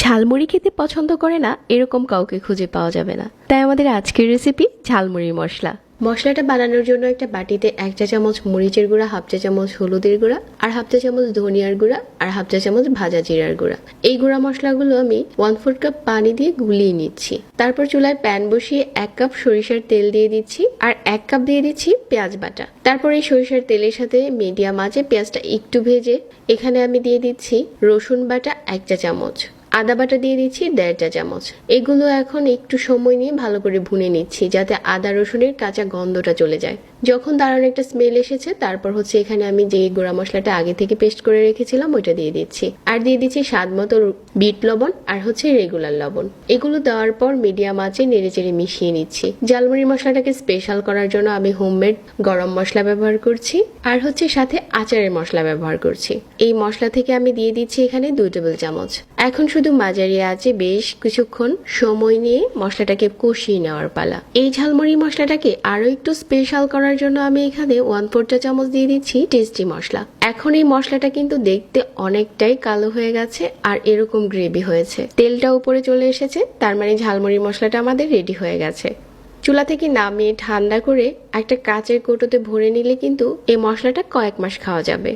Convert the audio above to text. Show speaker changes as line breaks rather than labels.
ঝালমুড়ি খেতে পছন্দ করে না এরকম কাউকে খুঁজে পাওয়া যাবে না। তাই আমাদের আজকের রেসিপি ঝালমুড়ি মশলা। মশলাটা বানানোর জন্য একটা বাটিতে 1 চা চামচ মরিচের গুঁড়া, 1/2 চা চামচ হলুদের গুঁড়া, আর 1/2 চা চামচ ধনিয়ার গুঁড়া, আর 1/2 চা চামচ ভাজা জিরার গুঁড়া। এই গুঁড়া মশলাগুলো আমি 1/4 কাপ পানি দিয়ে গুলিয়ে নিচ্ছি। তারপর চুলায় প্যান বসিয়ে 1 কাপ সরিষার তেল দিয়ে দিচ্ছি আর 1 কাপ দিয়ে দিচ্ছি পেঁয়াজ বাটা। তারপর এই সরিষার তেলের সাথে মিডিয়াম আঁচে পেঁয়াজটা একটু ভেজে এখানে আমি দিয়ে দিচ্ছি রসুন বাটা 1 চা চামচ, আদা বাটা দিয়ে দিচ্ছি 1.5 চা চামচ। এগুলো এখন একটু সময় নিয়ে ভালো করে ভুনে নিচ্ছি যাতে আদা রসুনের কাঁচা গন্ধটা চলে যায়। যখন দারুণ একটা স্মেল এসেছে তারপর এখানে আমি যে গুঁড়া মশলাটা আগে থেকে পেস্ট করে রেখেছিলাম ওইটা দিয়ে দিচ্ছি আর দিয়ে দিচ্ছি স্বাদ মতো বিট লবণ আর রেগুলার লবণ। এগুলো দেওয়ার পর মিডিয়াম আঁচে নেড়েচেড়ে মিশিয়ে নিচ্ছি। ঝালমুড়ি মশলাটাকে স্পেশাল করার জন্য আমি হোমমেড গরম মশলা ব্যবহার করছি আর সাথে আচারের মশলা ব্যবহার করছি। এই মশলা থেকে আমি দিয়ে দিচ্ছি এখানে 2 টেবিল চামচ। এখন শুধু মাঝারি আঁচে বেশ কিছুক্ষণ সময় নিয়ে মশলাটাকে কষিয়ে নেওয়ার পালা। এই ঝালমুড়ি মশলাটাকে আরো একটু স্পেশাল করার জন্য আমি এখানে 1/4 চা চামচ দিয়ে দিচ্ছি টেস্টি মশলা। এখন এই মশলাটা কিন্তু দেখতে অনেকটাই কালো হয়ে গেছে আর এরকম গ্রেভি হয়েছে, তেলটা উপরে চলে এসেছে, তার মানে ঝালমুড়ি মশলাটা আমাদের রেডি হয়ে গেছে। চুলা থেকে নামিয়ে ঠান্ডা করে একটা কাচের কৌটোতে ভরে নিলে কিন্তু এই মশলাটা কয়েক মাস খাওয়া যাবে।